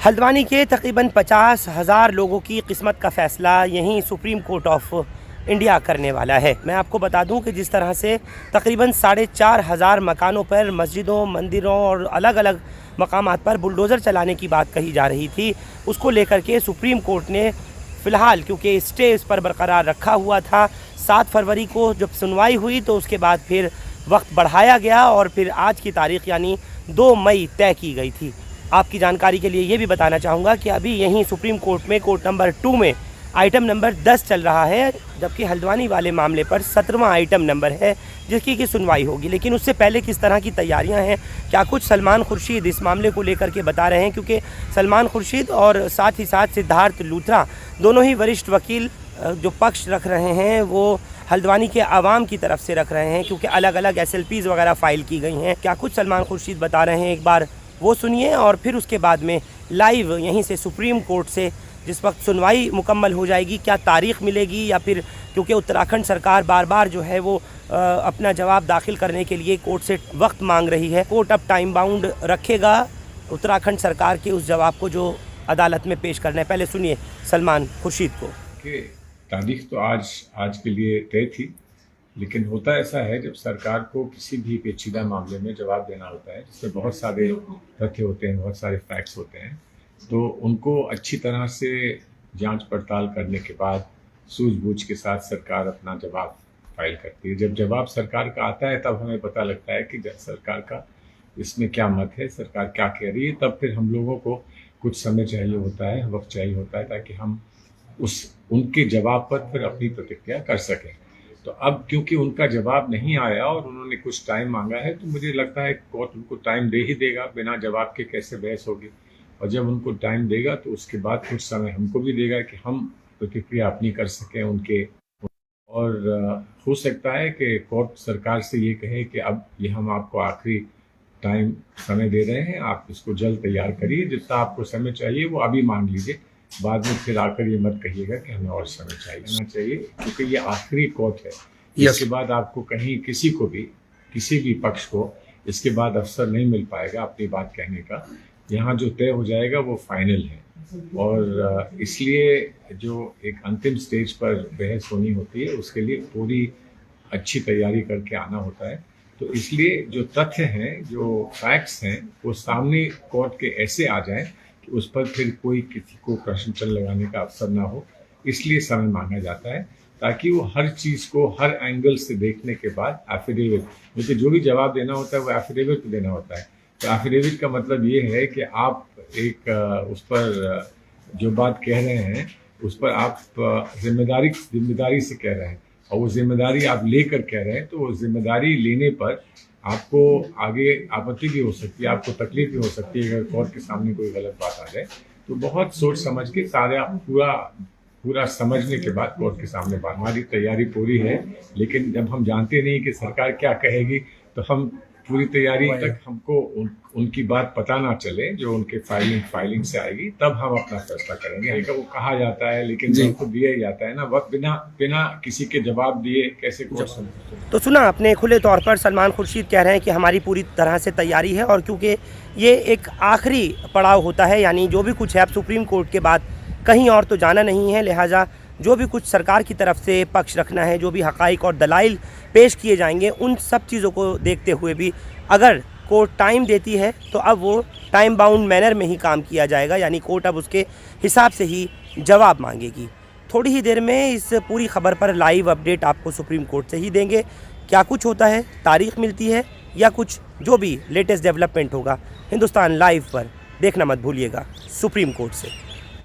हल्द्वानी के तकरीबन 50,000 लोगों की किस्मत का फ़ैसला यहीं सुप्रीम कोर्ट ऑफ इंडिया करने वाला है। मैं आपको बता दूं कि जिस तरह से तकरीबन 4,500 मकानों पर, मस्जिदों, मंदिरों और अलग अलग मकामात पर बुलडोज़र चलाने की बात कही जा रही थी, उसको लेकर के सुप्रीम कोर्ट ने फ़िलहाल, क्योंकि स्टे इस पर बरकरार रखा हुआ था, 7 फरवरी को जब सुनवाई हुई तो उसके बाद फिर वक्त बढ़ाया गया और फिर आज की तारीख़ यानी 2 मई तय की गई थी। आपकी जानकारी के लिए ये भी बताना चाहूँगा कि अभी यहीं सुप्रीम कोर्ट में कोर्ट नंबर 2 में आइटम नंबर 10 चल रहा है, जबकि हल्द्वानी वाले मामले पर 17वां आइटम नंबर है जिसकी की सुनवाई होगी। लेकिन उससे पहले किस तरह की तैयारियां हैं, क्या कुछ सलमान खुर्शीद इस मामले को लेकर के बता रहे हैं, क्योंकि सलमान खुर्शीद और साथ ही साथ सिद्धार्थ लूथरा दोनों ही वरिष्ठ वकील जो पक्ष रख रहे हैं वो हल्द्वानी के आवाम की तरफ से रख रहे हैं, क्योंकि अलग अलग SLPs वगैरह फ़ाइल की गई हैं। क्या कुछ सलमान खुर्शीद बता रहे हैं, एक बार वो सुनिए और फिर उसके बाद में लाइव यहीं से सुप्रीम कोर्ट से जिस वक्त सुनवाई मुकम्मल हो जाएगी, क्या तारीख़ मिलेगी, या फिर क्योंकि उत्तराखंड सरकार बार बार जो है वो अपना जवाब दाखिल करने के लिए कोर्ट से वक्त मांग रही है, कोर्ट अब टाइम बाउंड रखेगा उत्तराखंड सरकार के उस जवाब को जो अदालत में पेश करना है। पहले सुनिए सलमान खुर्शीद को। तारीख तो आज के लिए तय थी, लेकिन होता ऐसा है जब सरकार को किसी भी पेचीदा मामले में जवाब देना होता है जिसमें बहुत सारे तथ्य होते हैं, बहुत सारे फैक्ट्स होते हैं, तो उनको अच्छी तरह से जांच पड़ताल करने के बाद सूझबूझ के साथ सरकार अपना जवाब फाइल करती है। जब जवाब सरकार का आता है तब हमें पता लगता है कि सरकार का इसमें क्या मत है, सरकार क्या कह रही है। तब फिर हम लोगों को कुछ समय चाहिए होता है, वक्त चाहिए होता है, ताकि हम उनके जवाब पर फिर अपनी प्रतिक्रिया कर सकें। तो अब क्योंकि उनका जवाब नहीं आया और उन्होंने कुछ टाइम मांगा है, तो मुझे लगता है कोर्ट उनको टाइम दे ही देगा। बिना जवाब के कैसे बहस होगी, और जब उनको टाइम देगा तो उसके बाद कुछ समय हमको भी देगा कि हम प्रतिक्रिया अपनी कर सकें उनके। और हो सकता है कि कोर्ट सरकार से ये कहे कि अब ये हम आपको आखिरी टाइम समय दे रहे हैं, आप इसको जल्द तैयार करिए, जितना आपको समय चाहिए वो अभी मांग लीजिए, बाद में फिर आकर ये मत कहिएगा कि हमें और समय चाहिए, क्योंकि ये आखिरी कोर्ट है। इसके बाद आपको कहीं किसी भी पक्ष को इसके बाद अवसर नहीं मिल पाएगा अपनी बात कहने का। यहाँ जो तय हो जाएगा वो फाइनल है, और इसलिए जो एक अंतिम स्टेज पर बहस होनी होती है उसके लिए पूरी अच्छी तैयारी करके आना होता है। तो इसलिए जो तथ्य हैं, जो फैक्ट्स हैं, वो सामने कोर्ट के ऐसे आ जाएं कि उस पर फिर कोई किसी को प्रश्न चिन्ह लगाने का अवसर ना हो। इसलिए समय मांगा जाता है, ताकि वो हर चीज़ को हर एंगल से देखने के बाद एफिडेविट, क्योंकि जो भी जवाब देना होता है वो एफिडेविट देना होता है। तो एफिडेविट का मतलब ये है कि आप एक उस पर जो बात कह रहे हैं उस पर आप जिम्मेदारी से कह रहे हैं, और वो जिम्मेदारी आप लेकर कह रहे हैं। तो वो जिम्मेदारी लेने पर आपको आगे आपत्ति भी हो सकती है, आपको तकलीफ भी हो सकती है अगर कोर्ट के सामने कोई गलत बात आ जाए। तो बहुत सोच समझ के सारा पूरा समझने के बाद कोर्ट के सामने बात। हमारी तैयारी पूरी है, लेकिन जब हम जानते नहीं कि सरकार क्या कहेगी, तो हम पूरी तैयारी तक हमको उनकी बात पता ना चले, जो उनके फाइलिंग से आएगी, तब हम अपना फैसला करेंगे। वो कहा जाता है, लेकिन वक्त तो दिया ही जाता है ना, वक्त बिना किसी के जवाब दिए कैसे कोर्ट। तो सुना आपने, खुले तौर पर सलमान खुर्शीद कह रहे हैं कि हमारी पूरी तरह से तैयारी है, और क्योंकि ये एक आखिरी पड़ाव होता है, यानी जो भी कुछ है अब सुप्रीम कोर्ट के बाद कहीं और तो जाना नहीं है, लिहाजा जो भी कुछ सरकार की तरफ से पक्ष रखना है, जो भी हक़ाइक़ और दलाइल पेश किए जाएंगे, उन सब चीज़ों को देखते हुए भी अगर कोर्ट टाइम देती है तो अब वो टाइम बाउंड मैनर में ही काम किया जाएगा, यानी कोर्ट अब उसके हिसाब से ही जवाब मांगेगी। थोड़ी ही देर में इस पूरी खबर पर लाइव अपडेट आपको सुप्रीम कोर्ट से ही देंगे। क्या कुछ होता है, तारीख़ मिलती है या कुछ जो भी लेटेस्ट डेवलपमेंट होगा, हिंदुस्तान लाइव पर देखना मत भूलिएगा सुप्रीम कोर्ट से।